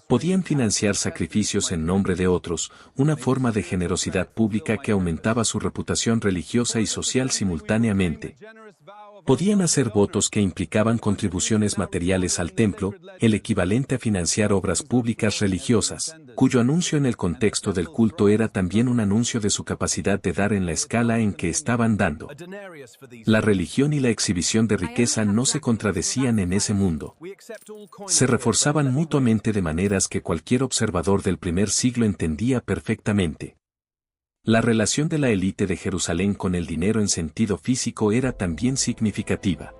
Podían financiar sacrificios en nombre de otros, una forma de generosidad pública que aumentaba su reputación religiosa y social simultáneamente. Podían hacer votos que implicaban contribuciones materiales al templo, el equivalente a financiar obras públicas religiosas, cuyo anuncio en el contexto del culto era también un anuncio de su capacidad de dar en la escala en que estaban dando. La religión y la exhibición de riqueza no se contradecían en ese mundo. Se reforzaban mutuamente de maneras que cualquier observador del primer siglo entendía perfectamente. La relación de la élite de Jerusalén con el dinero en sentido físico era también significativa.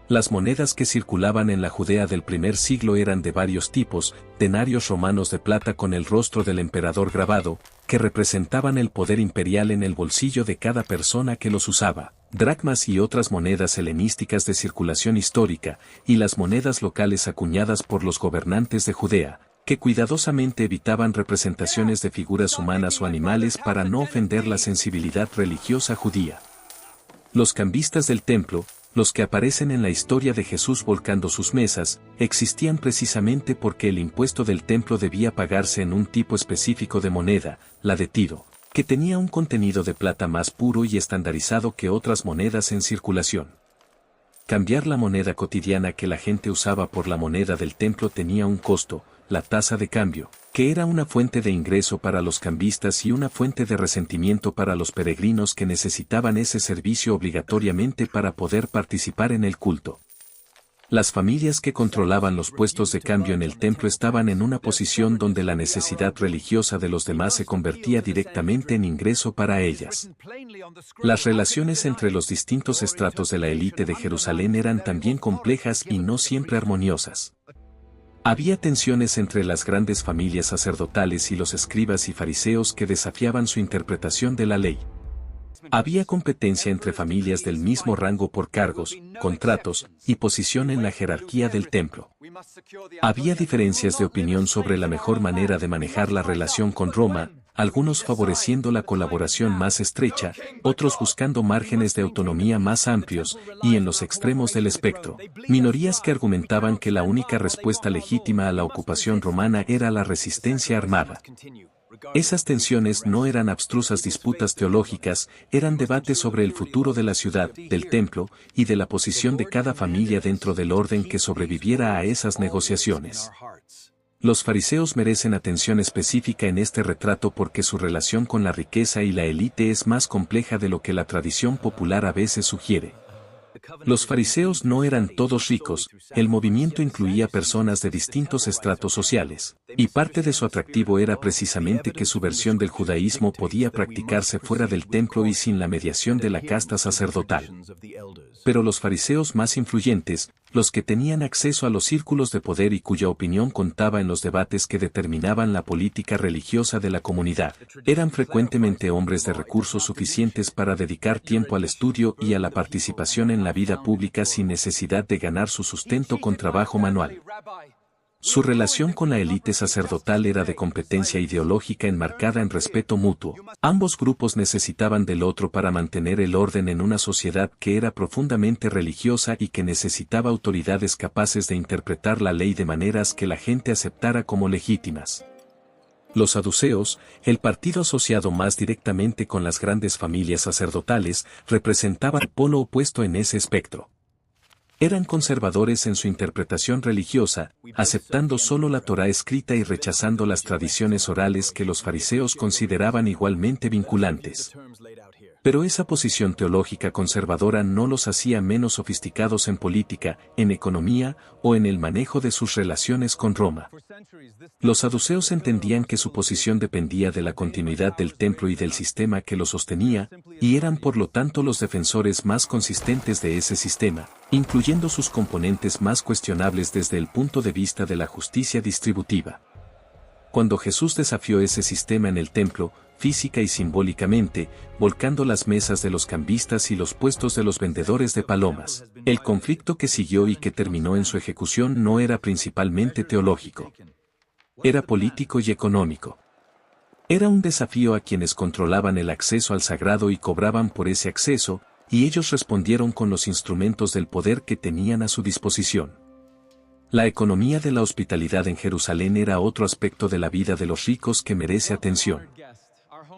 Las monedas que circulaban en la Judea del primer siglo eran de varios tipos, denarios romanos de plata con el rostro del emperador grabado, que representaban el poder imperial en el bolsillo de cada persona que los usaba, dracmas y otras monedas helenísticas de circulación histórica, y las monedas locales acuñadas por los gobernantes de Judea, que cuidadosamente evitaban representaciones de figuras humanas o animales para no ofender la sensibilidad religiosa judía. Los cambistas del templo, los que aparecen en la historia de Jesús volcando sus mesas, existían precisamente porque el impuesto del templo debía pagarse en un tipo específico de moneda, la de Tiro, que tenía un contenido de plata más puro y estandarizado que otras monedas en circulación. Cambiar la moneda cotidiana que la gente usaba por la moneda del templo tenía un costo, la tasa de cambio, que era una fuente de ingreso para los cambistas y una fuente de resentimiento para los peregrinos que necesitaban ese servicio obligatoriamente para poder participar en el culto. Las familias que controlaban los puestos de cambio en el templo estaban en una posición donde la necesidad religiosa de los demás se convertía directamente en ingreso para ellas. Las relaciones entre los distintos estratos de la élite de Jerusalén eran también complejas y no siempre armoniosas. Había tensiones entre las grandes familias sacerdotales y los escribas y fariseos que desafiaban su interpretación de la ley. Había competencia entre familias del mismo rango por cargos, contratos y posición en la jerarquía del templo. Había diferencias de opinión sobre la mejor manera de manejar la relación con Roma, algunos favoreciendo la colaboración más estrecha, otros buscando márgenes de autonomía más amplios, y en los extremos del espectro, minorías que argumentaban que la única respuesta legítima a la ocupación romana era la resistencia armada. Esas tensiones no eran abstrusas disputas teológicas, eran debates sobre el futuro de la ciudad, del templo, y de la posición de cada familia dentro del orden que sobreviviera a esas negociaciones. Los fariseos merecen atención específica en este retrato porque su relación con la riqueza y la élite es más compleja de lo que la tradición popular a veces sugiere. Los fariseos no eran todos ricos, el movimiento incluía personas de distintos estratos sociales, y parte de su atractivo era precisamente que su versión del judaísmo podía practicarse fuera del templo y sin la mediación de la casta sacerdotal. Pero los fariseos más influyentes, los que tenían acceso a los círculos de poder y cuya opinión contaba en los debates que determinaban la política religiosa de la comunidad, eran frecuentemente hombres de recursos suficientes para dedicar tiempo al estudio y a la participación en la vida pública sin necesidad de ganar su sustento con trabajo manual. Su relación con la élite sacerdotal era de competencia ideológica enmarcada en respeto mutuo. Ambos grupos necesitaban del otro para mantener el orden en una sociedad que era profundamente religiosa y que necesitaba autoridades capaces de interpretar la ley de maneras que la gente aceptara como legítimas. Los saduceos, el partido asociado más directamente con las grandes familias sacerdotales, representaban el polo opuesto en ese espectro. Eran conservadores en su interpretación religiosa, aceptando solo la Torá escrita y rechazando las tradiciones orales que los fariseos consideraban igualmente vinculantes. Pero esa posición teológica conservadora no los hacía menos sofisticados en política, en economía o en el manejo de sus relaciones con Roma. Los saduceos entendían que su posición dependía de la continuidad del templo y del sistema que lo sostenía, y eran por lo tanto los defensores más consistentes de ese sistema, incluyendo sus componentes más cuestionables desde el punto de vista de la justicia distributiva. Cuando Jesús desafió ese sistema en el templo, física y simbólicamente, volcando las mesas de los cambistas y los puestos de los vendedores de palomas, el conflicto que siguió y que terminó en su ejecución no era principalmente teológico. Era político y económico. Era un desafío a quienes controlaban el acceso al sagrado y cobraban por ese acceso, y ellos respondieron con los instrumentos del poder que tenían a su disposición. La economía de la hospitalidad en Jerusalén era otro aspecto de la vida de los ricos que merece atención.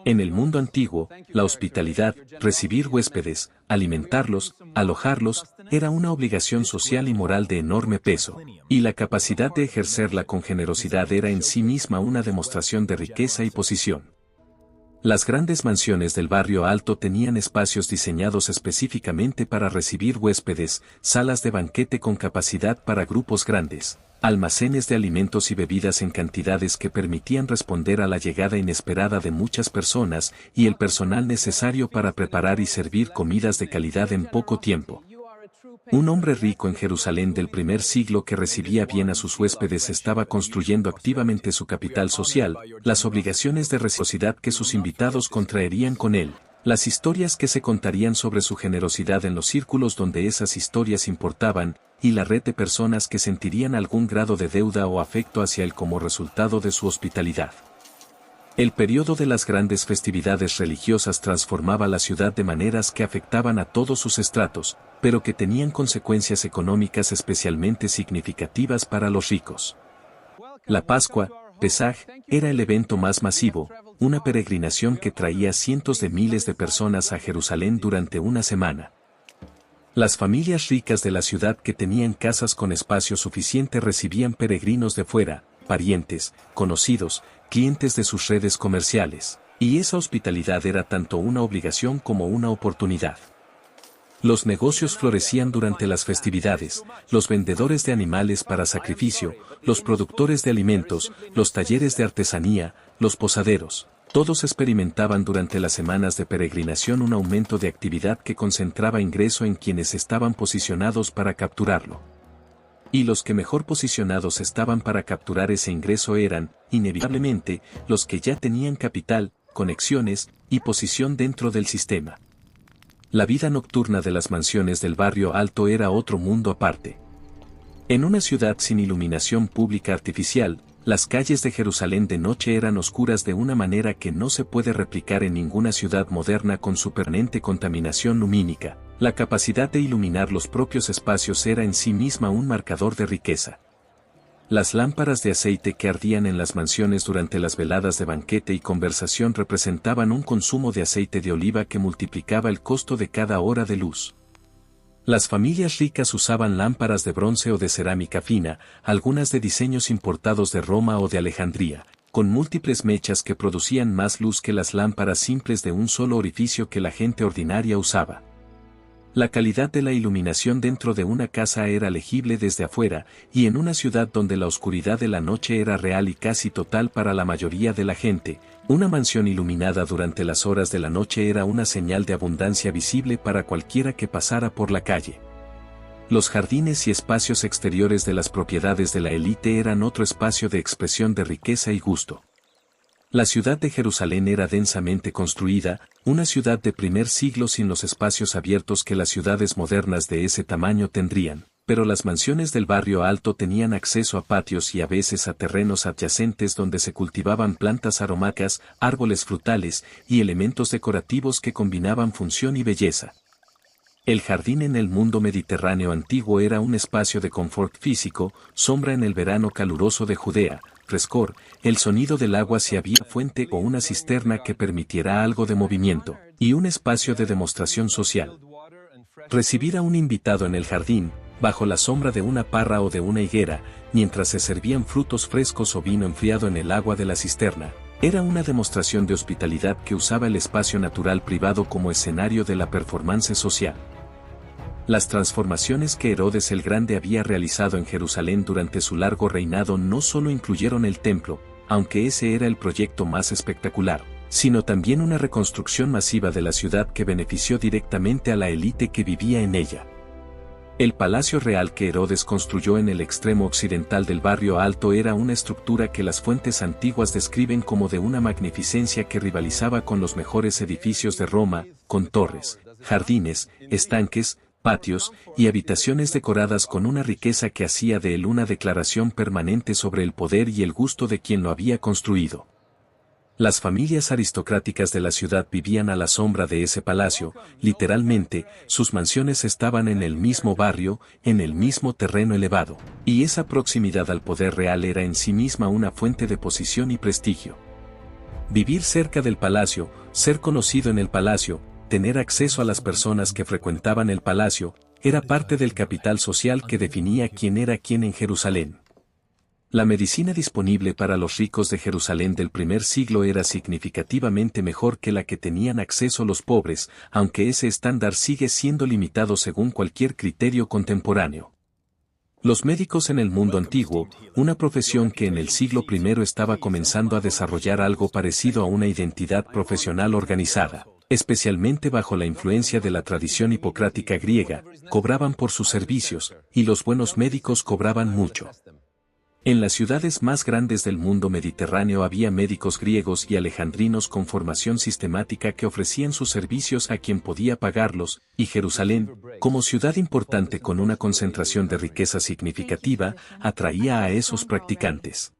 En el mundo antiguo, la hospitalidad, recibir huéspedes, alimentarlos, alojarlos, era una obligación social y moral de enorme peso, y la capacidad de ejercerla con generosidad era en sí misma una demostración de riqueza y posición. Las grandes mansiones del barrio alto tenían espacios diseñados específicamente para recibir huéspedes, salas de banquete con capacidad para grupos grandes, almacenes de alimentos y bebidas en cantidades que permitían responder a la llegada inesperada de muchas personas y el personal necesario para preparar y servir comidas de calidad en poco tiempo. Un hombre rico en Jerusalén del primer siglo que recibía bien a sus huéspedes estaba construyendo activamente su capital social, las obligaciones de reciprocidad que sus invitados contraerían con él, las historias que se contarían sobre su generosidad en los círculos donde esas historias importaban, y la red de personas que sentirían algún grado de deuda o afecto hacia él como resultado de su hospitalidad. El periodo de las grandes festividades religiosas transformaba la ciudad de maneras que afectaban a todos sus estratos, pero que tenían consecuencias económicas especialmente significativas para los ricos. La Pascua, Pesaj, era el evento más masivo, una peregrinación que traía cientos de miles de personas a Jerusalén durante una semana. Las familias ricas de la ciudad que tenían casas con espacio suficiente recibían peregrinos de fuera, parientes, conocidos, clientes de sus redes comerciales, y esa hospitalidad era tanto una obligación como una oportunidad. Los negocios florecían durante las festividades, los vendedores de animales para sacrificio, los productores de alimentos, los talleres de artesanía, los posaderos, todos experimentaban durante las semanas de peregrinación un aumento de actividad que concentraba ingreso en quienes estaban posicionados para capturarlo. Y los que mejor posicionados estaban para capturar ese ingreso eran, inevitablemente, los que ya tenían capital, conexiones y posición dentro del sistema. La vida nocturna de las mansiones del barrio alto era otro mundo aparte. En una ciudad sin iluminación pública artificial, Las calles de Jerusalén de noche eran oscuras de una manera que no se puede replicar en ninguna ciudad moderna con su permanente contaminación lumínica. La capacidad de iluminar los propios espacios era en sí misma un marcador de riqueza. Las lámparas de aceite que ardían en las mansiones durante las veladas de banquete y conversación representaban un consumo de aceite de oliva que multiplicaba el costo de cada hora de luz. Las familias ricas usaban lámparas de bronce o de cerámica fina, algunas de diseños importados de Roma o de Alejandría, con múltiples mechas que producían más luz que las lámparas simples de un solo orificio que la gente ordinaria usaba. La calidad de la iluminación dentro de una casa era legible desde afuera, y en una ciudad donde la oscuridad de la noche era real y casi total para la mayoría de la gente, una mansión iluminada durante las horas de la noche era una señal de abundancia visible para cualquiera que pasara por la calle. Los jardines y espacios exteriores de las propiedades de la élite eran otro espacio de expresión de riqueza y gusto. La ciudad de Jerusalén era densamente construida, una ciudad de primer siglo sin los espacios abiertos que las ciudades modernas de ese tamaño tendrían, pero las mansiones del barrio alto tenían acceso a patios y a veces a terrenos adyacentes donde se cultivaban plantas aromáticas, árboles frutales y elementos decorativos que combinaban función y belleza. El jardín en el mundo mediterráneo antiguo era un espacio de confort físico, sombra en el verano caluroso de Judea, frescor, el sonido del agua si había fuente o una cisterna que permitiera algo de movimiento, y un espacio de demostración social. Recibir a un invitado en el jardín, bajo la sombra de una parra o de una higuera, mientras se servían frutos frescos o vino enfriado en el agua de la cisterna, era una demostración de hospitalidad que usaba el espacio natural privado como escenario de la performance social. Las transformaciones que Herodes el Grande había realizado en Jerusalén durante su largo reinado no solo incluyeron el templo, aunque ese era el proyecto más espectacular, sino también una reconstrucción masiva de la ciudad que benefició directamente a la élite que vivía en ella. El palacio real que Herodes construyó en el extremo occidental del barrio alto era una estructura que las fuentes antiguas describen como de una magnificencia que rivalizaba con los mejores edificios de Roma, con torres, jardines, estanques, patios y habitaciones decoradas con una riqueza que hacía de él una declaración permanente sobre el poder y el gusto de quien lo había construido. Las familias aristocráticas de la ciudad vivían a la sombra de ese palacio, literalmente, sus mansiones estaban en el mismo barrio, en el mismo terreno elevado, y esa proximidad al poder real era en sí misma una fuente de posición y prestigio. Vivir cerca del palacio, ser conocido en el palacio, tener acceso a las personas que frecuentaban el palacio, era parte del capital social que definía quién era quién en Jerusalén. La medicina disponible para los ricos de Jerusalén del primer siglo era significativamente mejor que la que tenían acceso los pobres, aunque ese estándar sigue siendo limitado según cualquier criterio contemporáneo. Los médicos en el mundo antiguo, una profesión que en el siglo I estaba comenzando a desarrollar algo parecido a una identidad profesional organizada, especialmente bajo la influencia de la tradición hipocrática griega, cobraban por sus servicios, y los buenos médicos cobraban mucho. En las ciudades más grandes del mundo mediterráneo había médicos griegos y alejandrinos con formación sistemática que ofrecían sus servicios a quien podía pagarlos, y Jerusalén, como ciudad importante con una concentración de riqueza significativa, atraía a esos practicantes.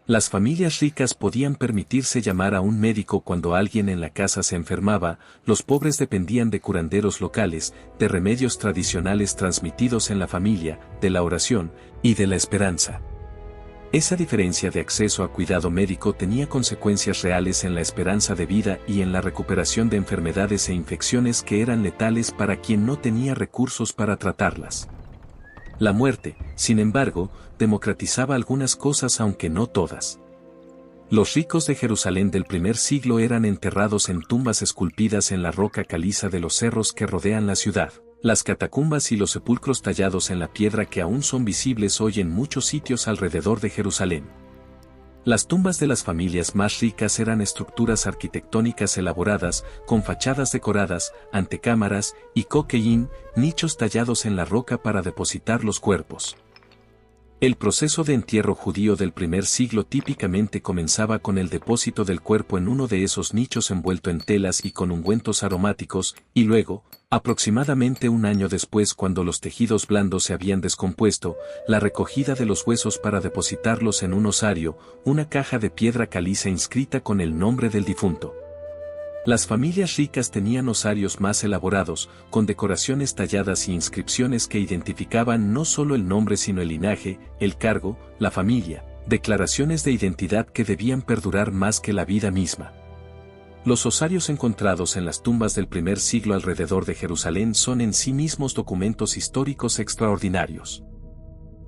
Las familias ricas podían permitirse llamar a un médico cuando alguien en la casa se enfermaba, los pobres dependían de curanderos locales, de remedios tradicionales transmitidos en la familia, de la oración y de la esperanza. Esa diferencia de acceso a cuidado médico tenía consecuencias reales en la esperanza de vida y en la recuperación de enfermedades e infecciones que eran letales para quien no tenía recursos para tratarlas. La muerte, sin embargo, democratizaba algunas cosas aunque no todas. Los ricos de Jerusalén del primer siglo eran enterrados en tumbas esculpidas en la roca caliza de los cerros que rodean la ciudad. Las catacumbas y los sepulcros tallados en la piedra que aún son visibles hoy en muchos sitios alrededor de Jerusalén. Las tumbas de las familias más ricas eran estructuras arquitectónicas elaboradas, con fachadas decoradas, antecámaras y coqueín, nichos tallados en la roca para depositar los cuerpos. El proceso de entierro judío del primer siglo típicamente comenzaba con el depósito del cuerpo en uno de esos nichos envuelto en telas y con ungüentos aromáticos, y luego, aproximadamente un año después, cuando los tejidos blandos se habían descompuesto, la recogida de los huesos para depositarlos en un osario, una caja de piedra caliza inscrita con el nombre del difunto. Las familias ricas tenían osarios más elaborados, con decoraciones talladas y inscripciones que identificaban no solo el nombre sino el linaje, el cargo, la familia, declaraciones de identidad que debían perdurar más que la vida misma. Los osarios encontrados en las tumbas del primer siglo alrededor de Jerusalén son en sí mismos documentos históricos extraordinarios.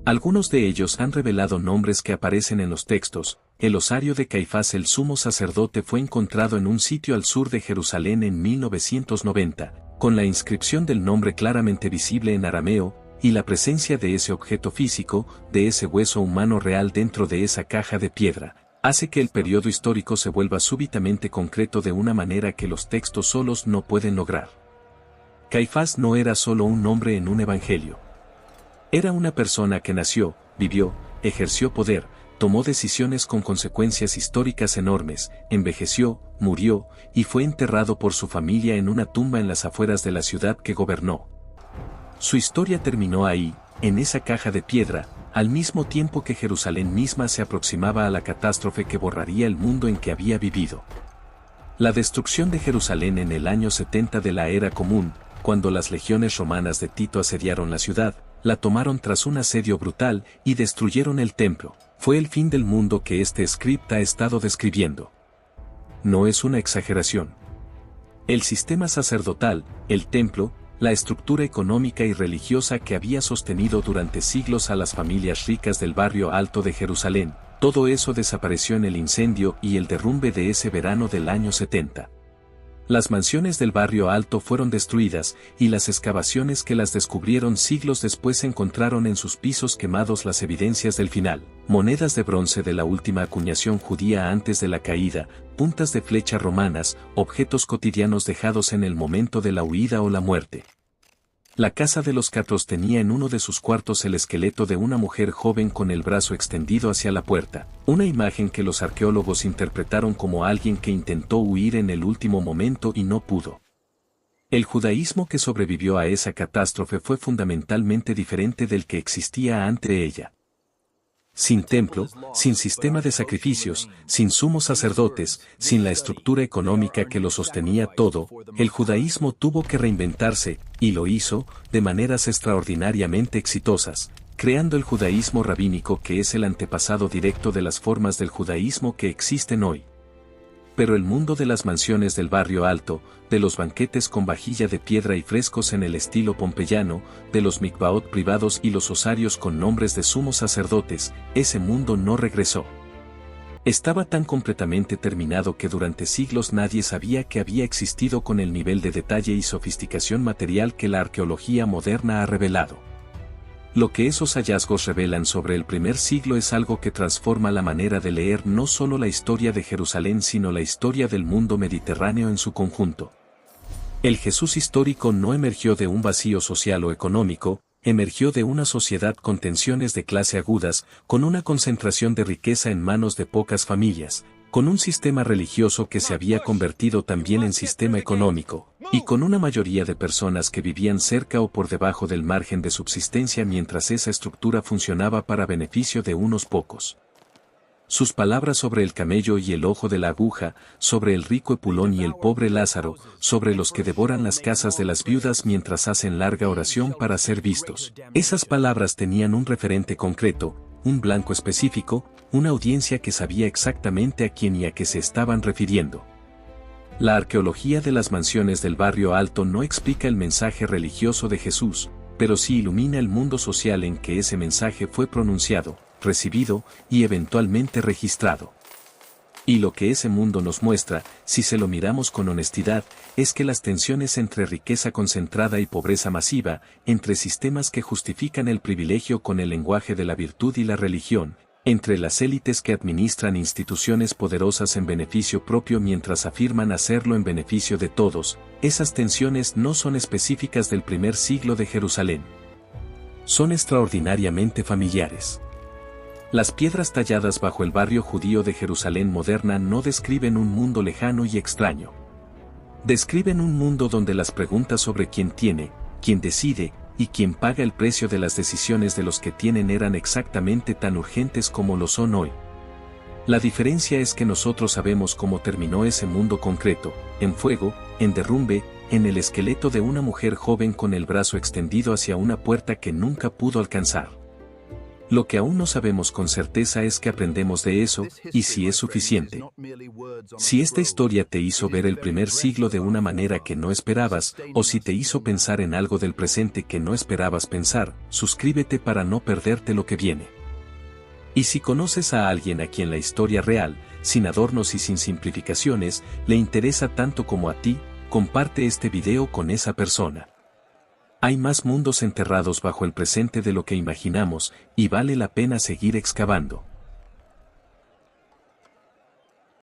Algunos de ellos han revelado nombres que aparecen en los textos. El osario de Caifás el sumo sacerdote fue encontrado en un sitio al sur de Jerusalén en 1990, con la inscripción del nombre claramente visible en arameo, y la presencia de ese objeto físico, de ese hueso humano real dentro de esa caja de piedra, hace que el periodo histórico se vuelva súbitamente concreto de una manera que los textos solos no pueden lograr. Caifás no era solo un nombre en un evangelio. Era una persona que nació, vivió, ejerció poder, tomó decisiones con consecuencias históricas enormes, envejeció, murió, y fue enterrado por su familia en una tumba en las afueras de la ciudad que gobernó. Su historia terminó ahí, en esa caja de piedra, al mismo tiempo que Jerusalén misma se aproximaba a la catástrofe que borraría el mundo en que había vivido. La destrucción de Jerusalén en el año 70 de la era común, cuando las legiones romanas de Tito asediaron la ciudad, la tomaron tras un asedio brutal y destruyeron el templo. Fue el fin del mundo que este script ha estado describiendo. No es una exageración. El sistema sacerdotal, el templo, la estructura económica y religiosa que había sostenido durante siglos a las familias ricas del barrio alto de Jerusalén, todo eso desapareció en el incendio y el derrumbe de ese verano del año 70. Las mansiones del barrio alto fueron destruidas, y las excavaciones que las descubrieron siglos después encontraron en sus pisos quemados las evidencias del final: monedas de bronce de la última acuñación judía antes de la caída, puntas de flecha romanas, objetos cotidianos dejados en el momento de la huida o la muerte. La casa de los Catros tenía en uno de sus cuartos el esqueleto de una mujer joven con el brazo extendido hacia la puerta, una imagen que los arqueólogos interpretaron como alguien que intentó huir en el último momento y no pudo. El judaísmo que sobrevivió a esa catástrofe fue fundamentalmente diferente del que existía ante ella. Sin templo, sin sistema de sacrificios, sin sumos sacerdotes, sin la estructura económica que lo sostenía todo, el judaísmo tuvo que reinventarse, y lo hizo, de maneras extraordinariamente exitosas, creando el judaísmo rabínico que es el antepasado directo de las formas del judaísmo que existen hoy. Pero el mundo de las mansiones del barrio alto, de los banquetes con vajilla de piedra y frescos en el estilo pompeyano, de los mikvaot privados y los osarios con nombres de sumos sacerdotes, ese mundo no regresó. Estaba tan completamente terminado que durante siglos nadie sabía que había existido con el nivel de detalle y sofisticación material que la arqueología moderna ha revelado. Lo que esos hallazgos revelan sobre el primer siglo es algo que transforma la manera de leer no solo la historia de Jerusalén sino la historia del mundo mediterráneo en su conjunto. El Jesús histórico no emergió de un vacío social o económico, emergió de una sociedad con tensiones de clase agudas, con una concentración de riqueza en manos de pocas familias, con un sistema religioso que se había convertido también en sistema económico, y con una mayoría de personas que vivían cerca o por debajo del margen de subsistencia mientras esa estructura funcionaba para beneficio de unos pocos. Sus palabras sobre el camello y el ojo de la aguja, sobre el rico Epulón y el pobre Lázaro, sobre los que devoran las casas de las viudas mientras hacen larga oración para ser vistos. Esas palabras tenían un referente concreto, un blanco específico, una audiencia que sabía exactamente a quién y a qué se estaban refiriendo. La arqueología de las mansiones del barrio alto no explica el mensaje religioso de Jesús, pero sí ilumina el mundo social en que ese mensaje fue pronunciado, recibido y eventualmente registrado. Y lo que ese mundo nos muestra, si se lo miramos con honestidad, es que las tensiones entre riqueza concentrada y pobreza masiva, entre sistemas que justifican el privilegio con el lenguaje de la virtud y la religión, entre las élites que administran instituciones poderosas en beneficio propio mientras afirman hacerlo en beneficio de todos, esas tensiones no son específicas del primer siglo de Jerusalén. Son extraordinariamente familiares. Las piedras talladas bajo el barrio judío de Jerusalén moderna no describen un mundo lejano y extraño. Describen un mundo donde las preguntas sobre quién tiene, quién decide, y quién paga el precio de las decisiones de los que tienen eran exactamente tan urgentes como lo son hoy. La diferencia es que nosotros sabemos cómo terminó ese mundo concreto, en fuego, en derrumbe, en el esqueleto de una mujer joven con el brazo extendido hacia una puerta que nunca pudo alcanzar. Lo que aún no sabemos con certeza es que aprendemos de eso, y si es suficiente. Si esta historia te hizo ver el primer siglo de una manera que no esperabas, o si te hizo pensar en algo del presente que no esperabas pensar, suscríbete para no perderte lo que viene. Y si conoces a alguien a quien la historia real, sin adornos y sin simplificaciones, le interesa tanto como a ti, comparte este video con esa persona. Hay más mundos enterrados bajo el presente de lo que imaginamos, y vale la pena seguir excavando.